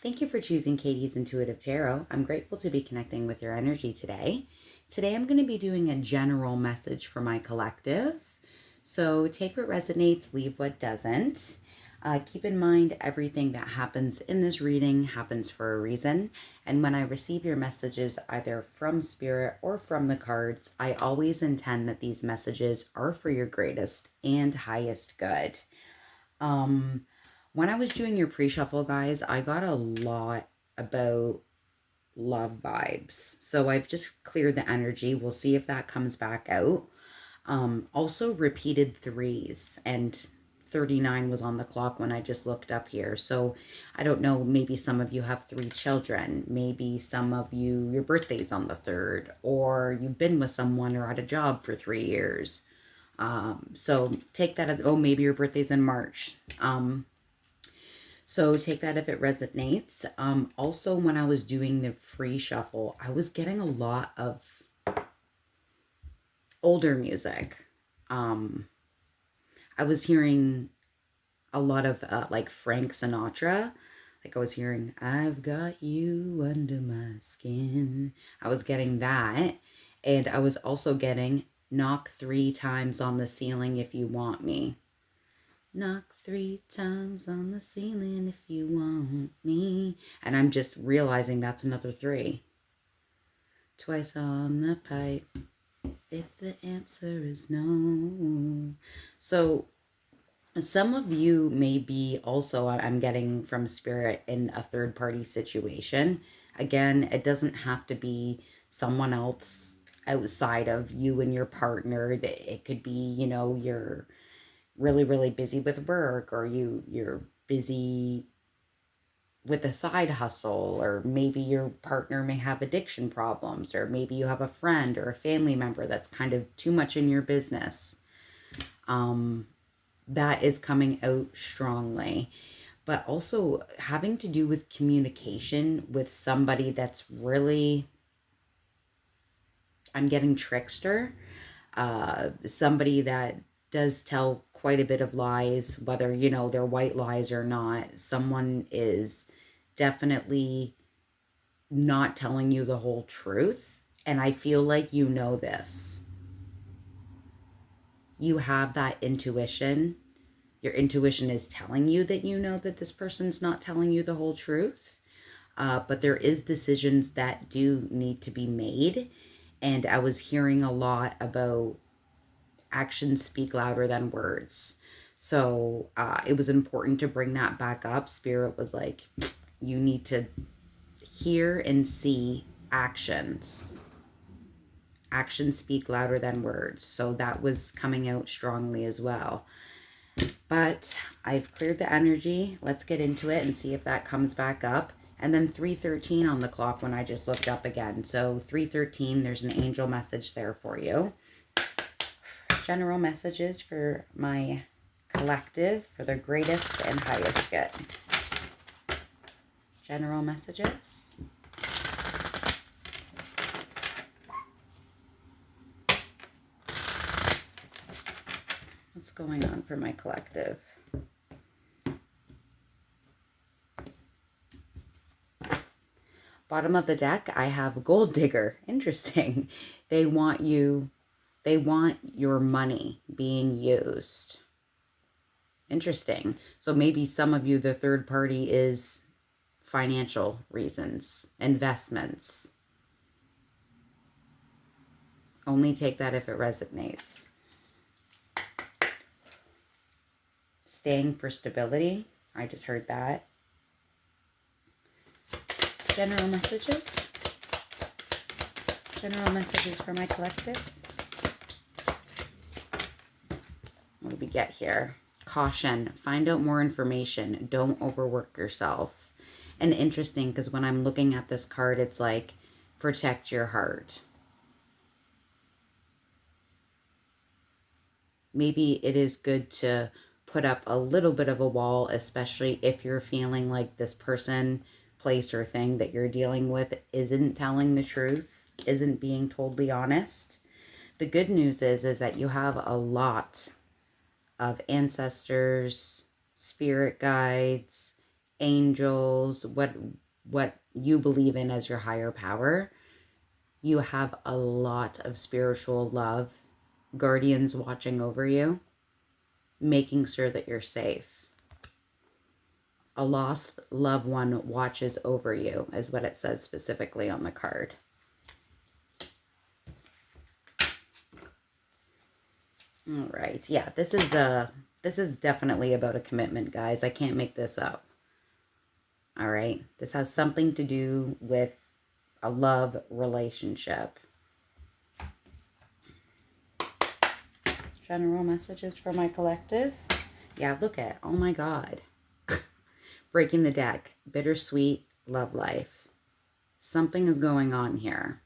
Thank you for choosing Katie's Intuitive Tarot. I'm grateful to be connecting with your energy today. Today I'm going to be doing a general message for my collective. So take what resonates, leave what doesn't. Keep in mind everything that happens in this reading happens for a reason. And when I receive your messages, either from spirit or from the cards, I always intend that these messages are for your greatest and highest good. When I was doing your pre-shuffle, guys, I got a lot about love vibes. So I've just cleared the energy. We'll see if that comes back out. Also repeated threes, and 39 was on the clock when I just looked up here. So I don't know, maybe some of you have 3 children. Maybe some of you, your birthday's on the 3rd, or you've been with someone or had a job for 3 years. So take that as, oh, maybe your birthday's in March. So take that if it resonates. Also, when I was doing the free shuffle, I was getting a lot of older music. I was hearing a lot of like Frank Sinatra. Like I was hearing, I've got you under my skin. I was getting that. And I was also getting knock 3 times on the ceiling if you want me. Knock 3 times on the ceiling if you want me. And I'm just realizing that's another 3. Twice on the pipe if the answer is no. So some of you may be also, I'm getting from spirit, in a third party situation. Again, it doesn't have to be someone else outside of you and your partner. It could be, you're really, really busy with work, or you're busy with a side hustle, or maybe your partner may have addiction problems, or maybe you have a friend or a family member that's kind of too much in your business. That is coming out strongly. But also having to do with communication with somebody that's really, I'm getting trickster. Somebody that does tell quite a bit of lies, whether, they're white lies or not. Someone is definitely not telling you the whole truth. And I feel like you know this. You have that intuition. Your intuition is telling you that you know that this person's not telling you the whole truth. But there is decisions that do need to be made. And I was hearing a lot about actions speak louder than words. So it was important to bring that back up. Spirit was like, you need to hear and see actions. Actions speak louder than words. So that was coming out strongly as well. But I've cleared the energy. Let's get into it and see if that comes back up. And then 3:13 on the clock when I just looked up again. So 3:13, there's an angel message there for you. General messages for my collective for their greatest and highest good. General messages. What's going on for my collective? Bottom of the deck, I have Gold Digger. Interesting. They want your money being used. Interesting. So maybe some of you, the third party is financial reasons, investments. Only take that if it resonates. Staying for stability. I just heard that. General messages. General messages for my collective. What do we get here? Caution. Find out more information. Don't overwork yourself. And interesting, because when I'm looking at this card, it's like, protect your heart. Maybe it is good to put up a little bit of a wall, especially if you're feeling like this person, place, or thing that you're dealing with isn't telling the truth, isn't being totally honest. The good news is that you have a lot of ancestors, spirit guides, angels, what you believe in as your higher power. You have a lot of spiritual love, guardians watching over you, making sure that you're safe. A lost loved one watches over you, is what it says specifically on the card. All right. Yeah, this is definitely about a commitment, guys. I can't make this up. All right. This has something to do with a love relationship. General messages for my collective. Yeah, look at, oh my God. Breaking the deck. Bittersweet love life. Something is going on here.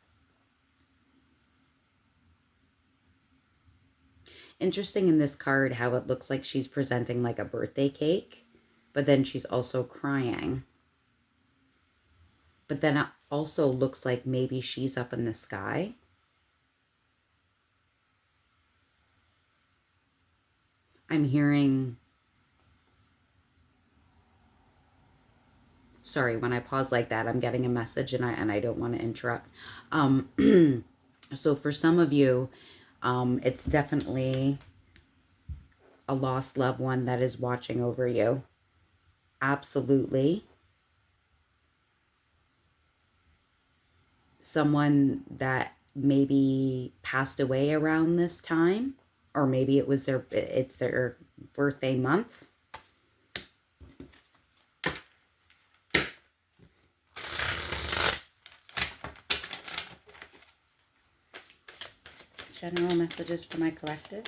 Interesting in this card how it looks like she's presenting like a birthday cake, but then she's also crying. But then it also looks like maybe she's up in the sky. I'm hearing... Sorry, when I pause like that, I'm getting a message and I don't want to interrupt. So for some of you, it's definitely a lost loved one that is watching over you. Absolutely. Someone that maybe passed away around this time, or maybe it's their birthday month. General messages for my collective.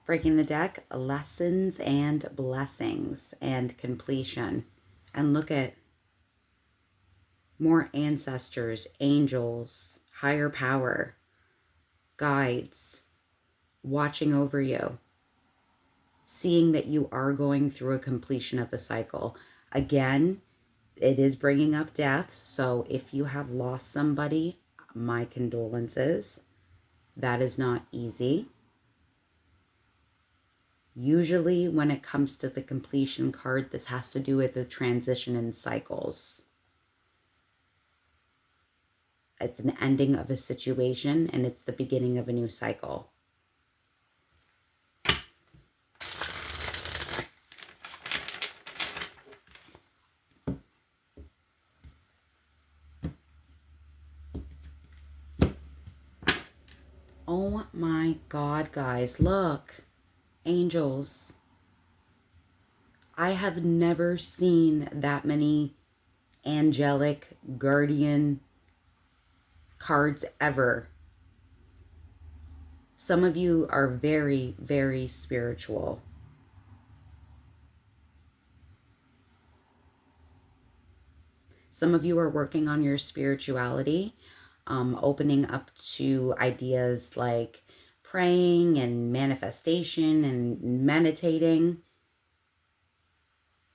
Breaking the deck, lessons and blessings and completion. And look at more ancestors, angels, higher power, guides, watching over you, seeing that you are going through a completion of a cycle. Again, it is bringing up death. So if you have lost somebody, my condolences. That is not easy. Usually when it comes to the completion card, this has to do with the transition in cycles. It's an ending of a situation and it's the beginning of a new cycle. Oh my God, guys, look. Angels. I have never seen that many angelic guardian cards ever. Some of you are very, very spiritual. Some of you are working on your spirituality, opening up to ideas like praying and manifestation and meditating.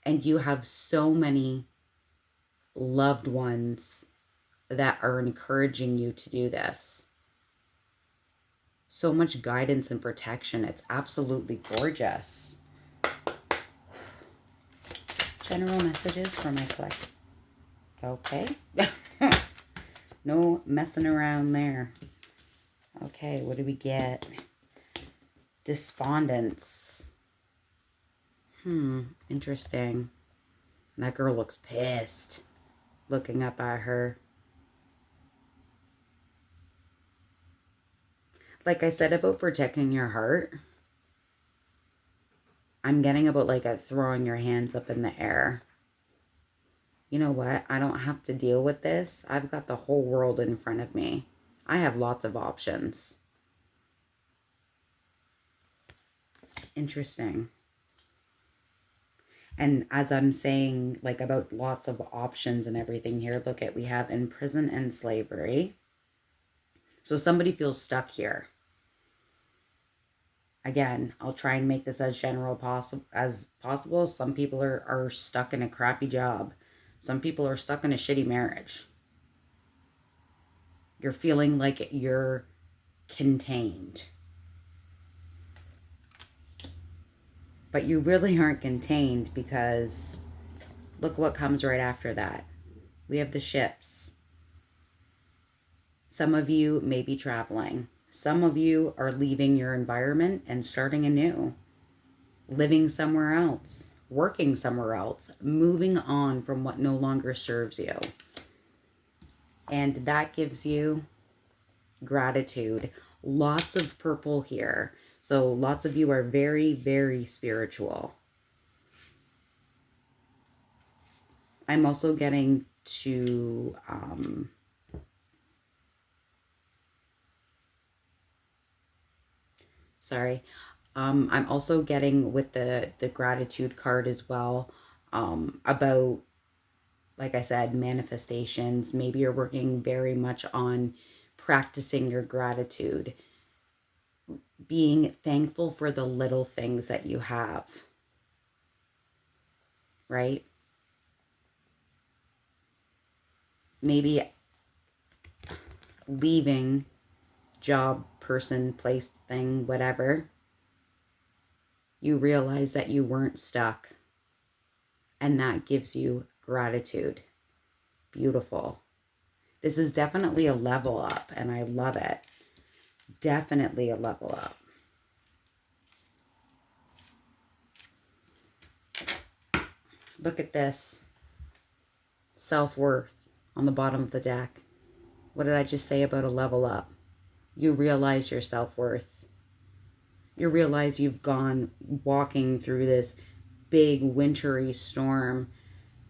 And you have so many loved ones that are encouraging you to do this. So much guidance and protection. It's absolutely gorgeous. General messages for my collective. Okay. No messing around there. Okay, what do we get? Despondence. Interesting. That girl looks pissed. Looking up at her. Like I said about protecting your heart, I'm getting about like a throwing your hands up in the air. You know what? I don't have to deal with this. I've got the whole world in front of me. I have lots of options. Interesting. And as I'm saying, like about lots of options and everything here, look at, we have in prison and slavery. So somebody feels stuck here. Again, I'll try and make this as general as possible. Some people are stuck in a crappy job. Some people are stuck in a shitty marriage. You're feeling like you're contained. But you really aren't contained, because look what comes right after that. We have the ships. Some of you may be traveling. Some of you are leaving your environment and starting anew, living somewhere else, working somewhere else, moving on from what no longer serves you. And that gives you gratitude. Lots of purple here. So lots of you are very, very spiritual. I'm also getting to I'm also getting with the gratitude card as well, about, like I said, manifestations. Maybe you're working very much on practicing your gratitude, being thankful for the little things that you have, right? Maybe leaving job, person, place, thing, whatever, you realize that you weren't stuck, and that gives you gratitude. Beautiful. This is definitely a level up, and I love it. Definitely a level up. Look at this. Self-worth on the bottom of the deck. What did I just say about a level up? You realize your self-worth. You realize you've gone walking through this big wintry storm,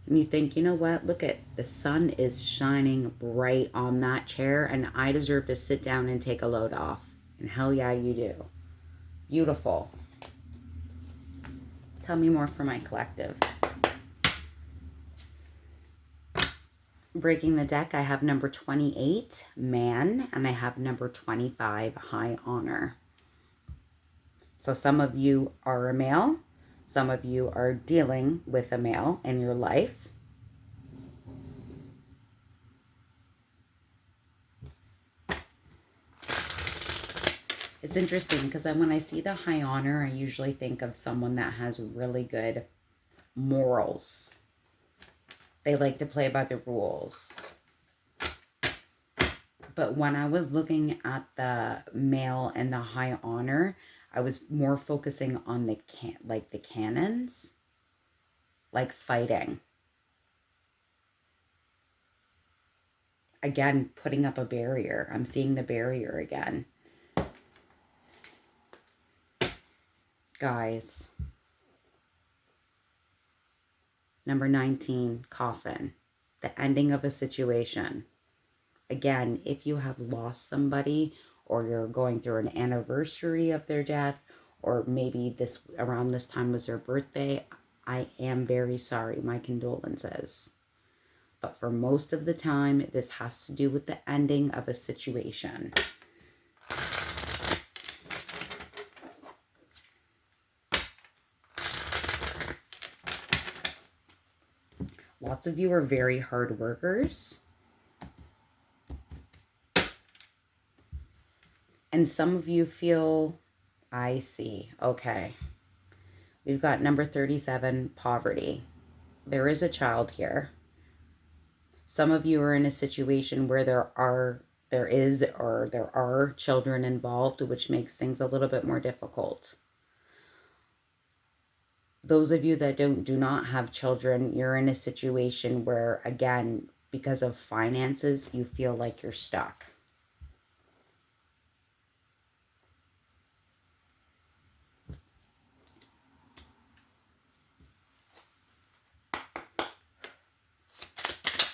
and you think, you know what? Look at the sun is shining bright on that chair, and I deserve to sit down and take a load off. And hell yeah, you do. Beautiful. Tell me more for my collective. Breaking the deck, I have number 28, man, and I have number 25, high honor. So some of you are a male. Some of you are dealing with a male in your life. It's interesting because when I see the high honor, I usually think of someone that has really good morals. They like to play by the rules. But when I was looking at the male and the high honor, I was more focusing on the cannons, like fighting. Again, putting up a barrier. I'm seeing the barrier again. Guys. Number 19, coffin. The ending of a situation. Again, if you have lost somebody, or you're going through an anniversary of their death, or maybe around this time was their birthday, I am very sorry. My condolences. But for most of the time, this has to do with the ending of a situation. Lots of you are very hard workers. And some of you feel, I see, okay. We've got number 37, poverty. There is a child here. Some of you are in a situation where there are children involved, which makes things a little bit more difficult. Those of you that do not have children, you're in a situation where, again, because of finances, you feel like you're stuck.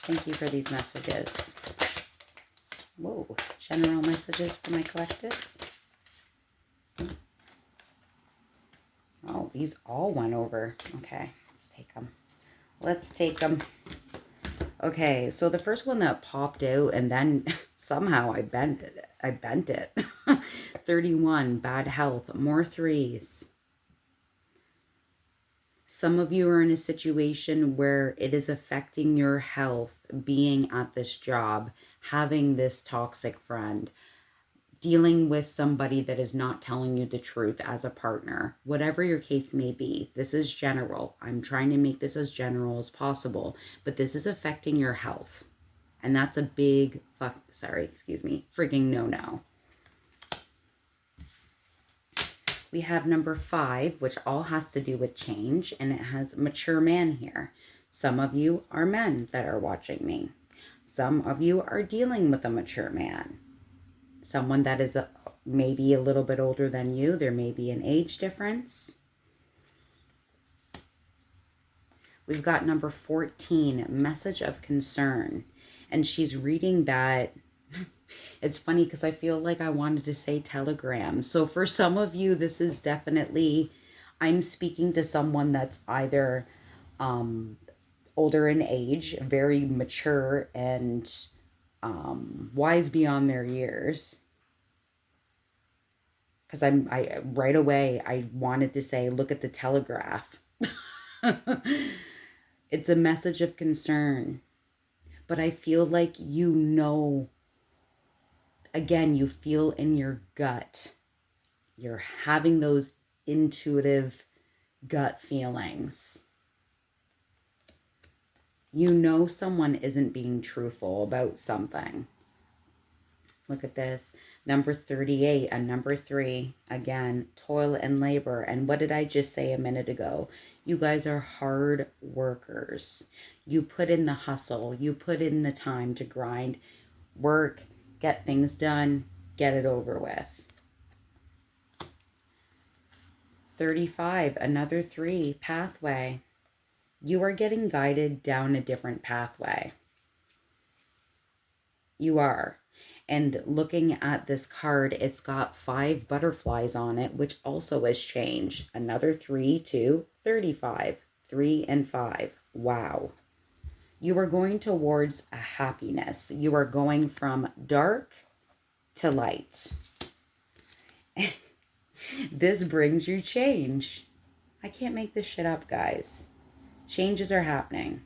Thank you for these messages. Whoa, general messages for my collective. Oh, these all went over. Okay, let's take them. Let's take them. Okay, so the first one that popped out, and then somehow I bent it. 31, bad health, more threes. Some of you are in a situation where it is affecting your health, being at this job, having this toxic friend, dealing with somebody that is not telling you the truth as a partner, whatever your case may be. This is general. I'm trying to make this as general as possible, but this is affecting your health. And that's a big freaking no-no. We have number 5, which all has to do with change, and it has mature man here. Some of you are men that are watching me. Some of you are dealing with a mature man. Someone that is maybe a little bit older than you. There may be an age difference. We've got number 14, message of concern. And she's reading that. It's funny because I feel like I wanted to say telegram. So for some of you, this is definitely, I'm speaking to someone that's either older in age, very mature, and wise beyond their years. Because I right away, I wanted to say, look at the telegraph. It's a message of concern. But I feel like again, you feel in your gut. You're having those intuitive gut feelings. You know someone isn't being truthful about something. Look at this. Number 38 and number 3. Again, toil and labor. And what did I just say a minute ago? You guys are hard workers. You put in the hustle. You put in the time to grind, work, get things done, get it over with. 35, another 3, pathway. You are getting guided down a different pathway. You are. And looking at this card, it's got 5 butterflies on it, which also has changed. Another 3 to 35. 3 and 5. Wow. You are going towards a happiness. You are going from dark to light. This brings you change. I can't make this shit up, guys. Changes are happening.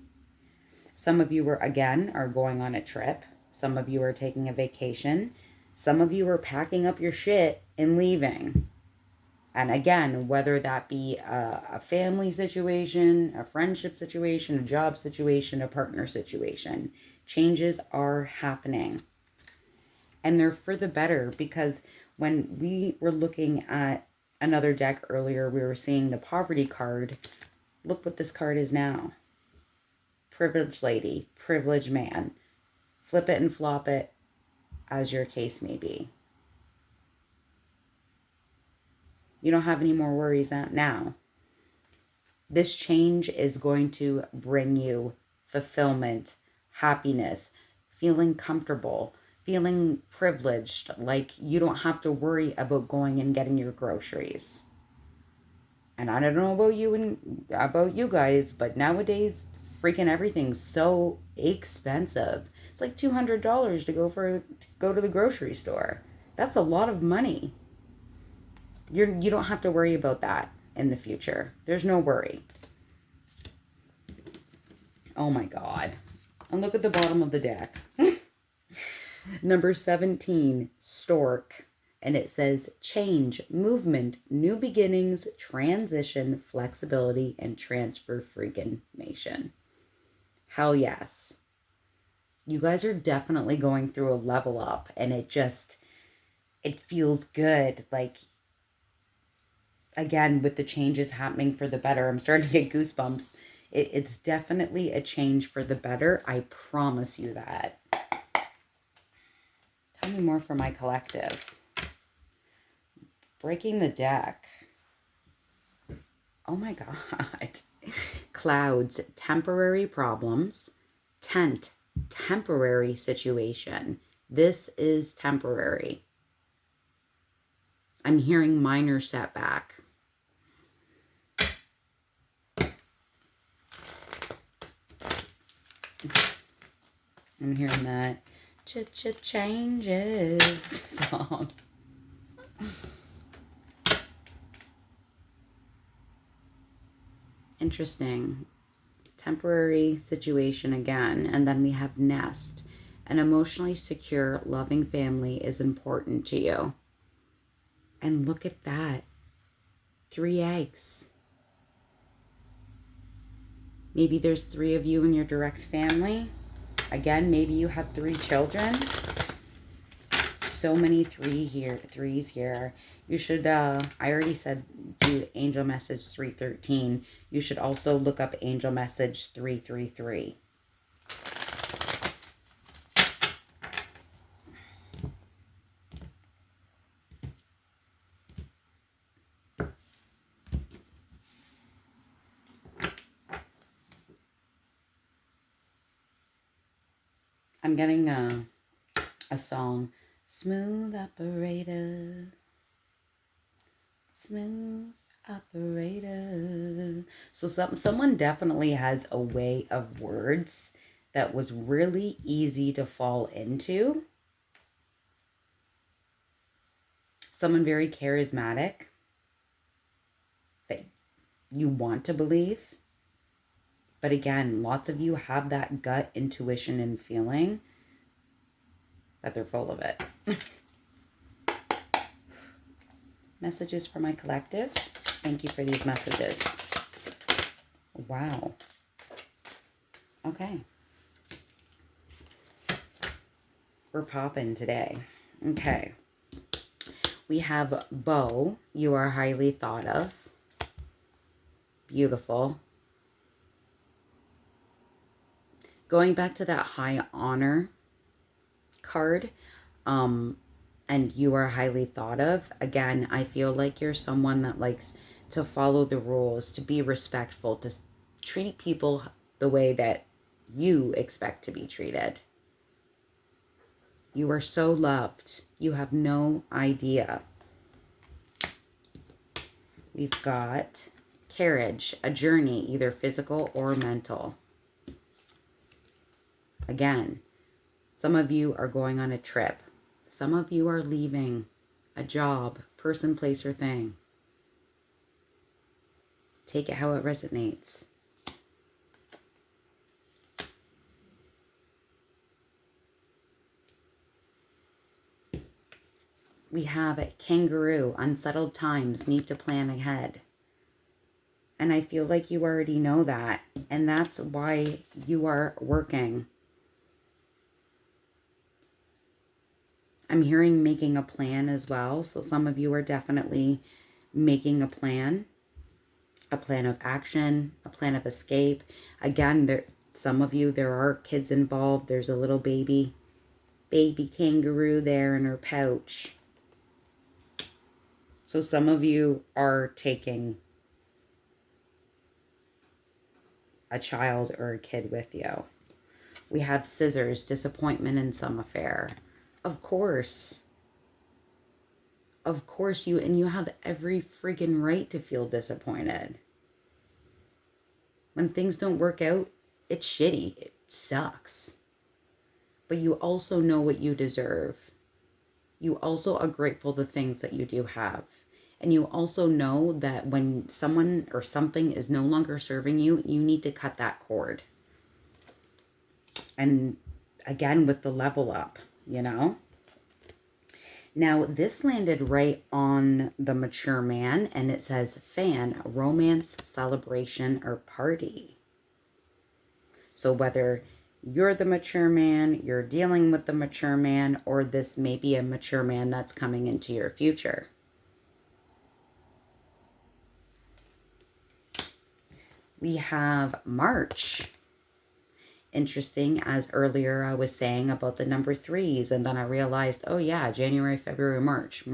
Some of you are going on a trip. Some of you are taking a vacation. Some of you are packing up your shit and leaving. And again, whether that be a family situation, a friendship situation, a job situation, a partner situation, changes are happening. And they're for the better, because when we were looking at another deck earlier, we were seeing the poverty card. Look what this card is now. Privileged lady, privileged man. Flip it and flop it as your case may be. You don't have any more worries now. This change is going to bring you fulfillment, happiness, feeling comfortable, feeling privileged, like you don't have to worry about going and getting your groceries. And I don't know about you guys, but nowadays freaking everything's so expensive. It's like $200 to go to the grocery store. That's a lot of money. You don't have to worry about that in the future. There's no worry. Oh my God. And look at the bottom of the deck. Number 17, stork. And it says change, movement, new beginnings, transition, flexibility, and transfer freaking nation. Hell yes. You guys are definitely going through a level up, and it feels good. Like, again, with the changes happening for the better, I'm starting to get goosebumps. It's definitely a change for the better. I promise you that. Tell me more for my collective. Breaking the deck. Oh my God. Clouds, temporary problems. Tent, temporary situation. This is temporary. I'm hearing minor setback. I'm hearing that changes song. Interesting. Temporary situation again. And then we have nest. An emotionally secure, loving family is important to you. And look at that. 3 eggs. Maybe there's 3 of you in your direct family. Again, maybe you have 3 children. So many threes here. You should, I already said do angel message 313. You should also look up angel message 333. I'm getting a song. Smooth operator. Smooth operator. So someone definitely has a way of words that was really easy to fall into. Someone very charismatic that you want to believe. But again, lots of you have that gut intuition and feeling that they're full of it. Messages for my collective. Thank you for these messages. Wow. Okay. We're popping today. Okay. We have Bo. You are highly thought of. Beautiful. Going back to that high honor card, and you are highly thought of. Again, I feel like you're someone that likes to follow the rules, to be respectful, to treat people the way that you expect to be treated. You are so loved. You have no idea. We've got carriage, a journey, either physical or mental. Again, some of you are going on a trip. Some of you are leaving a job, person, place, or thing. Take it how it resonates. We have a kangaroo, unsettled times, need to plan ahead. And I feel like you already know that. And that's why you are working. I'm hearing making a plan as well. So some of you are definitely making a plan of action, a plan of escape. Again, some of you, there are kids involved. There's a little baby kangaroo there in her pouch. So some of you are taking a child or a kid with you. We have scissors, disappointment in some affair. Of course you have every friggin' right to feel disappointed. When things don't work out, it's shitty. It sucks. But you also know what you deserve. You also are grateful the things that you do have. And you also know that when someone or something is no longer serving you, you need to cut that cord. And again, with the level up, you know? Now, this landed right on the mature man, and it says fan, romance, celebration, or party. So whether you're the mature man, you're dealing with the mature man, or this may be a mature man that's coming into your future. We have March. Interesting, as earlier I was saying about the number 3s, and then I realized, oh yeah, January, February, March.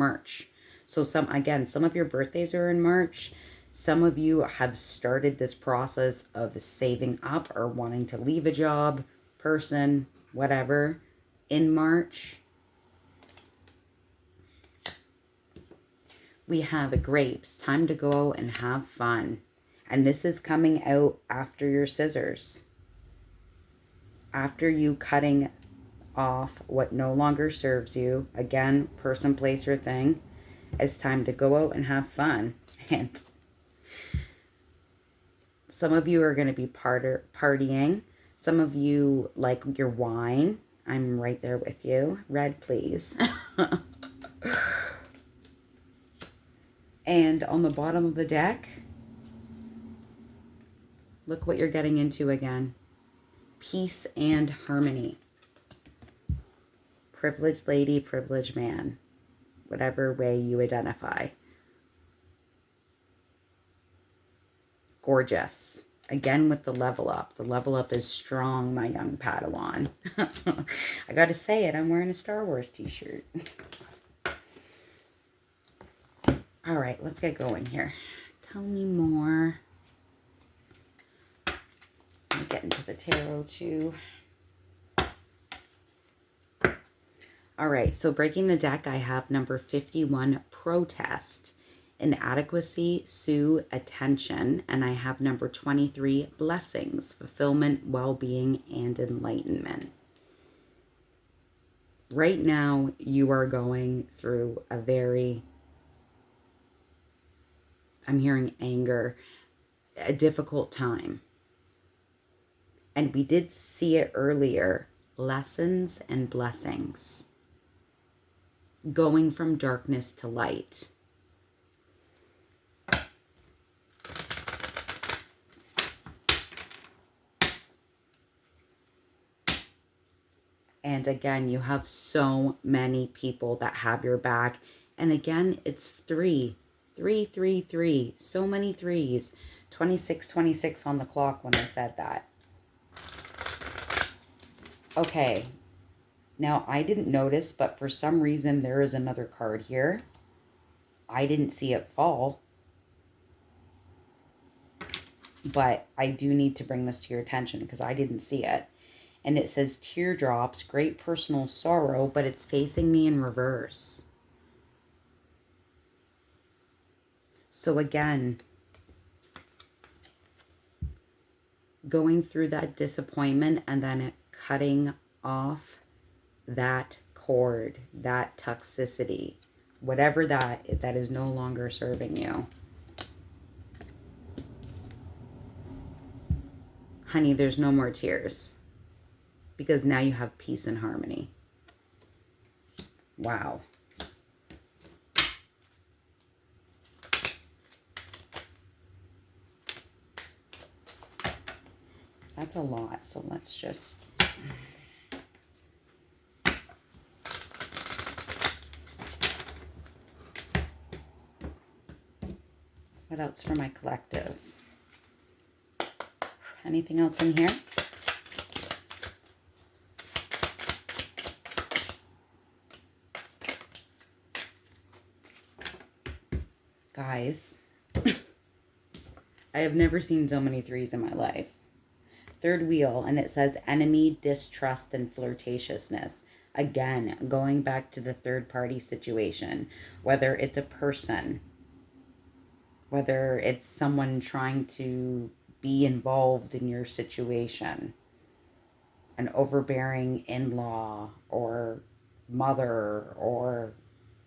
So some of your birthdays are in March. Some of you have started this process of saving up or wanting to leave a job, person, whatever, in March. We have grapes, time to go and have fun. And this is coming out after your scissors. After you cutting off what no longer serves you, again, person, place, or thing, it's time to go out and have fun. And some of you are going to be partying. Some of you like your wine. I'm right there with you. Red, please. And on the bottom of the deck, look what you're getting into again. Peace and harmony. Privileged lady, privileged man. Whatever way you identify. Gorgeous. Again with the level up. The level up is strong, my young Padawan. I gotta say it, I'm wearing a Star Wars t-shirt. All right, let's get going here. Tell me more. Let me get into the tarot too. All right, so breaking the deck, I have number 51, protest, inadequacy, sue, attention, and I have number 23, blessings, fulfillment, well-being, and enlightenment. Right now, you are going through a very, I'm hearing anger, a difficult time. And we did see it earlier, lessons and blessings. Going from darkness to light. And again, you have so many people that have your back. And again, it's 3. 3, 3, 3. So many threes. 26, 26 on the clock when I said that. Okay. Now, I didn't notice, but for some reason, there is another card here. I didn't see it fall. But I do need to bring this to your attention because I didn't see it. And it says teardrops, great personal sorrow, but it's facing me in reverse. So again, going through that disappointment and then it cutting off that cord, that toxicity, whatever that is no longer serving you. Honey, there's no more tears. Because now you have peace and harmony. Wow. That's a lot. So let's just... What else for my collective? Anything else in here? Guys, I have never seen so many threes in my life. Third wheel, and it says enemy, distrust, and flirtatiousness. Again, going back to the third party situation, whether it's a person, whether it's someone trying to be involved in your situation, an overbearing in-law or mother or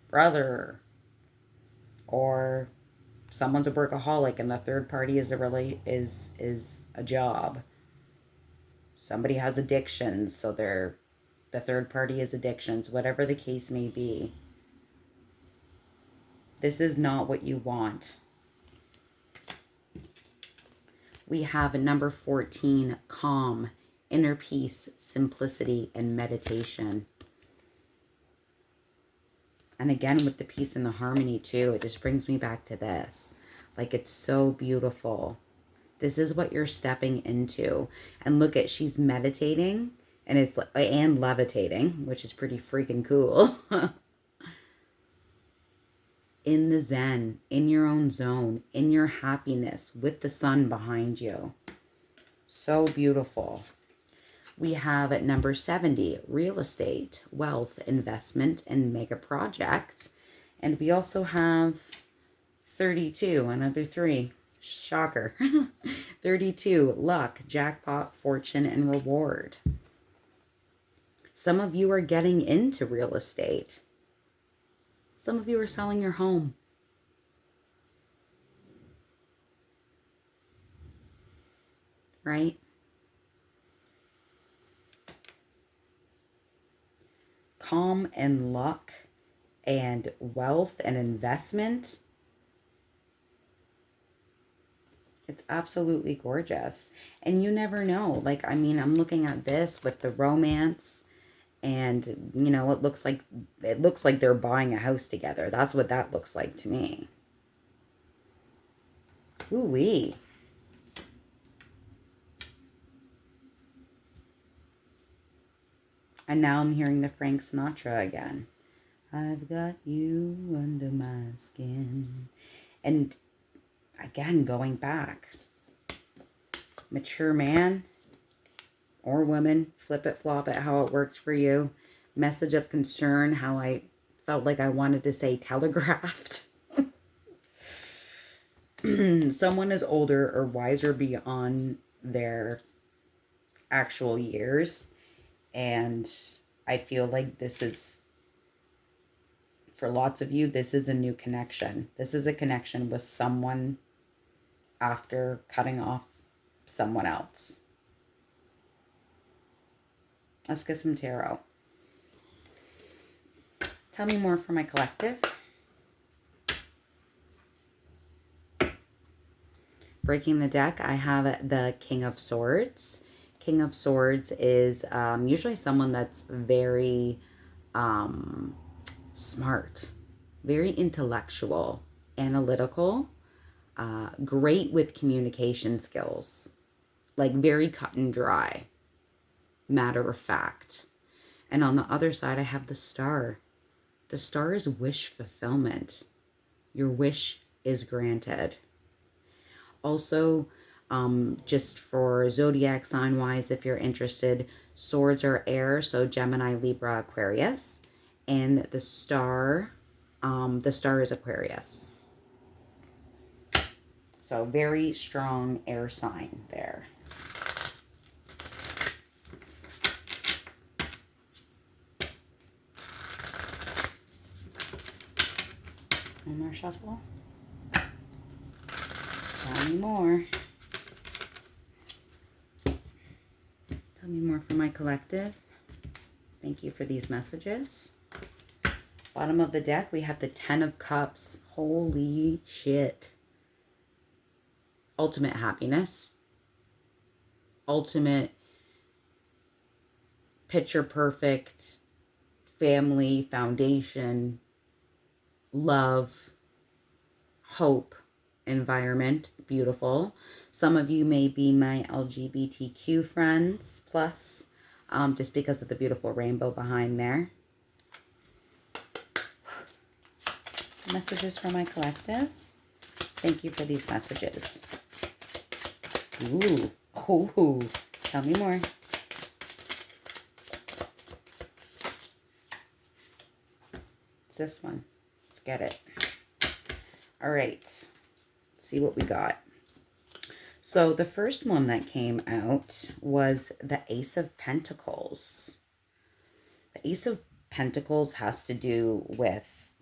brother, or someone's a workaholic and the third party is a job. Somebody has addictions, so the third party is addictions, whatever the case may be. This is not what you want. We have number 14, calm, inner peace, simplicity, and meditation. And again, with the peace and the harmony too, it just brings me back to this. Like, it's so beautiful. This is what you're stepping into. And look at, she's meditating and levitating, which is pretty freaking cool. In the zen, in your own zone, in your happiness, with the sun behind you. So beautiful. We have at number 70, real estate, wealth, investment, and mega project. And we also have 32, another 3. Shocker. 32, luck, jackpot, fortune, and reward. Some of you are getting into real estate. Some of you are selling your home. Right? calm and luck and wealth and investment. It's absolutely gorgeous. And you never know. Like, I mean, I'm looking at this with the romance, and you know, it looks like they're buying a house together. That's what that looks like to me. Ooh-wee. And now I'm hearing the Frank Sinatra again. I've got you under my skin. And again, going back, mature man or woman, flip it, flop it, how it works for you. Message of concern, how I felt like I wanted to say telegraphed. Someone is older or wiser beyond their actual years. And I feel like this is, for lots of you, this is a new connection. This is a connection with someone after cutting off someone else. Let's get some tarot. Tell me more for my collective. Breaking the deck, I have the King of Swords. King of Swords is usually someone that's very smart, very intellectual, analytical, great with communication skills, like very cut and dry, matter of fact. And on the other side, I have the Star. The Star is wish fulfillment. Your wish is granted. Also, just for zodiac sign wise, if you're interested, swords are air, so Gemini, Libra, Aquarius, and the star is Aquarius. So very strong air sign there. One more shuffle. Tell me more. Tell me more for my collective. Thank you for these messages. Bottom of the deck, we have the Ten of Cups. Holy shit. Ultimate happiness. Ultimate picture perfect family foundation, love, hope environment. Beautiful. Some of you may be my LGBTQ friends plus, just because of the beautiful rainbow behind there. Messages for my collective. Thank you for these messages. Ooh. Ooh. Tell me more. It's this one. Let's get it. All right. Let's see what we got. So the first one that came out was the Ace of Pentacles. The Ace of Pentacles has to do with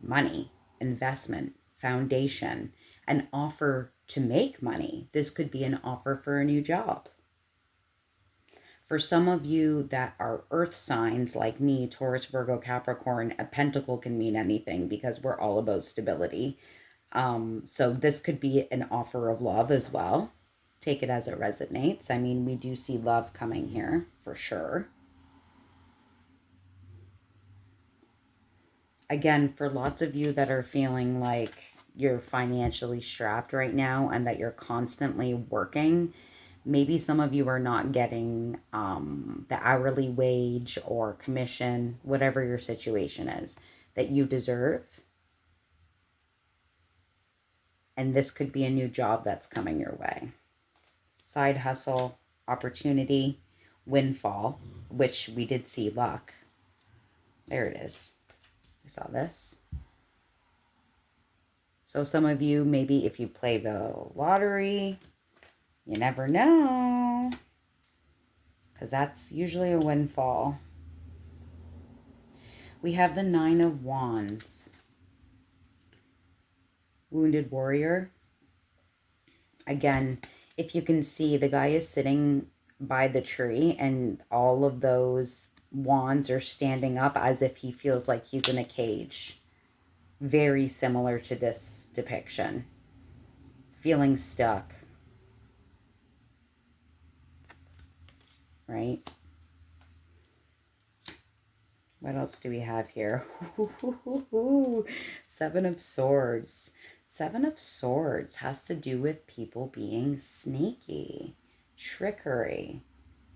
money, investment, foundation, an offer to make money. This could be an offer for a new job. For some of you that are earth signs like me, Taurus, Virgo, Capricorn, a pentacle can mean anything because we're all about stability. So this could be an offer of love as well. Take it as it resonates. I mean, we do see love coming here for sure. Again, for lots of you that are feeling like you're financially strapped right now and that you're constantly working, maybe some of you are not getting the hourly wage or commission, whatever your situation is, that you deserve. And this could be a new job that's coming your way. Side hustle, opportunity, windfall, which we did see luck. There it is. I saw this. So some of you, maybe if you play the lottery, you never know, because that's usually a windfall. We have the Nine of Wands. Wounded warrior. Again, if you can see, the guy is sitting by the tree and all of those wands are standing up as if he feels like he's in a cage. Very similar to this depiction. Feeling stuck. Right? What else do we have here? Seven of Swords. Seven of Swords has to do with people being sneaky, trickery,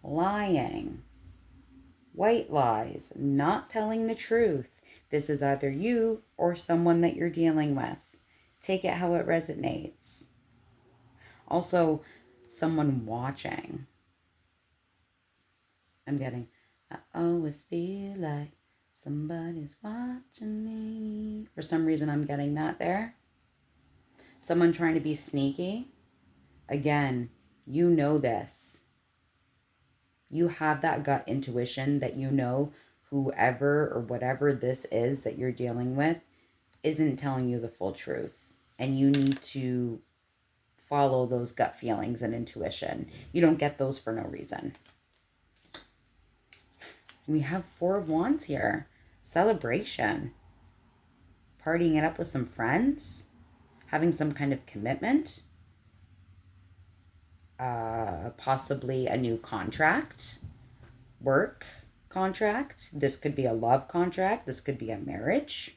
lying, white lies, not telling the truth. This is either you or someone that you're dealing with. Take it how it resonates. Also, someone watching. I'm getting, I always feel like somebody's watching me. For some reason, I'm getting that there. Someone trying to be sneaky. Again, you know this. You have that gut intuition that you know whoever or whatever this is that you're dealing with isn't telling you the full truth. And you need to follow those gut feelings and intuition. You don't get those for no reason. We have Four of Wands here. Celebration. Partying it up with some friends. Having some kind of commitment. Possibly a new contract. Work contract. This could be a love contract. This could be a marriage.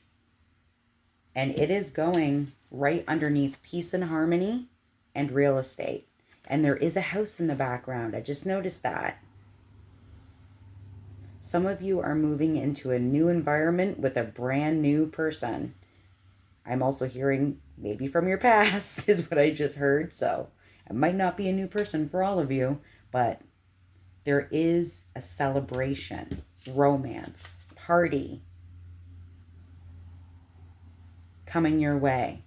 And it is going right underneath peace and harmony and real estate. And there is a house in the background. I just noticed that. Some of you are moving into a new environment with a brand new person. I'm also hearing maybe from your past is what I just heard. So it might not be a new person for all of you, but there is a celebration, romance, party coming your way.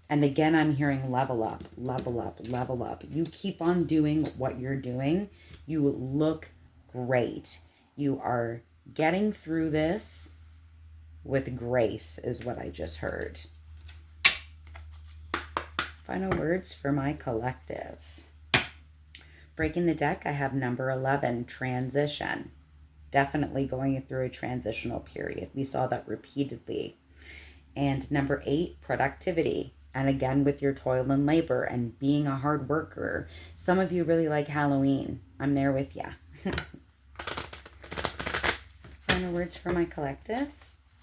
And again, I'm hearing level up, level up, level up. You keep on doing what you're doing. You look great. You are getting through this with grace, is what I just heard. Final words for my collective. Breaking the deck, I have number 11, transition. Definitely going through a transitional period. We saw that repeatedly. And number 8, productivity. And again, with your toil and labor and being a hard worker. Some of you really like Halloween. I'm there with ya. Final words for my collective.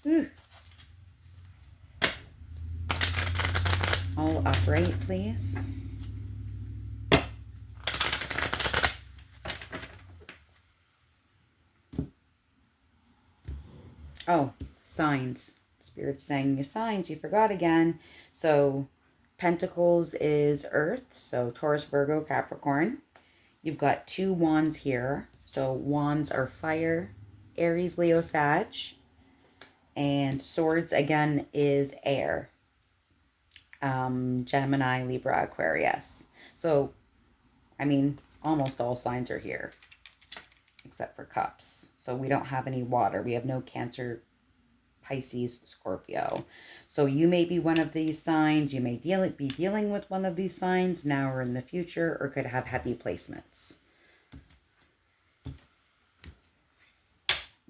Ooh. All upright, please. Oh, signs. Spirit's saying your signs. You forgot again. So Pentacles is Earth. So Taurus, Virgo, Capricorn. You've got 2 wands here. So wands are fire. Aries, Leo, Sag. And swords, again, is air. Gemini, Libra, Aquarius. So, I mean, almost all signs are here. Except for cups. So we don't have any water. We have no Cancer, Pisces, Scorpio. So you may be one of these signs. You may be dealing with one of these signs now or in the future, or could have heavy placements.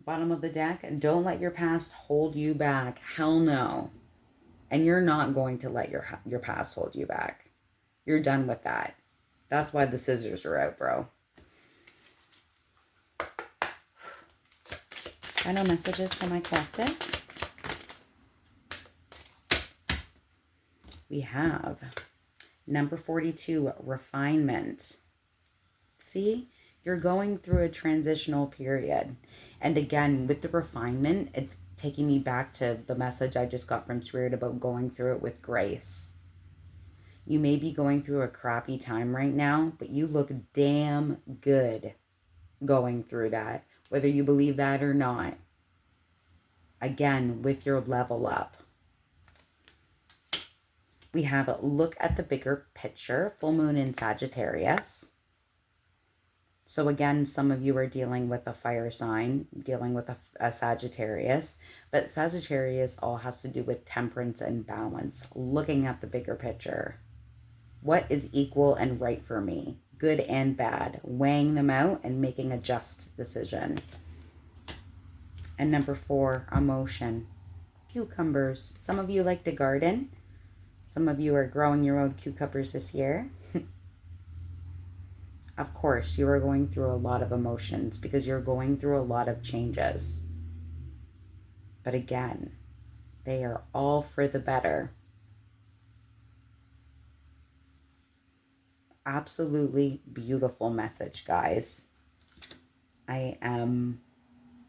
Bottom of the deck, and don't let your past hold you back. Hell no. And you're not going to let your past hold you back. You're done with that. That's why the scissors are out, bro. Final messages for my collective. We have number 42, refinement. See, you're going through a transitional period. And again, with the refinement, it's taking me back to the message I just got from Spirit about going through it with grace. You may be going through a crappy time right now, but you look damn good going through that, whether you believe that or not. Again, with your level up. We have a look at the bigger picture, full moon in Sagittarius. So again, some of you are dealing with a fire sign, dealing with a Sagittarius, but Sagittarius all has to do with temperance and balance, looking at the bigger picture. What is equal and right for me? Good and bad, weighing them out and making a just decision. And number 4, emotion. Cucumbers. Some of you like to garden. Some of you are growing your own cucumbers this year. Of course, you are going through a lot of emotions because you're going through a lot of changes. But again, they are all for the better. Absolutely beautiful message, guys. I am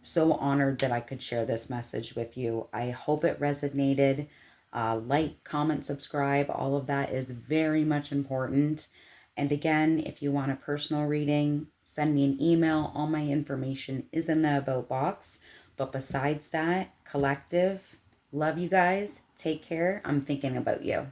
so honored that I could share this message with you. I hope it resonated. Like, comment, subscribe, all of that is very much important. And again, if you want a personal reading, send me an email. All my information is in the About box. But besides that, collective, love you guys. Take care. I'm thinking about you.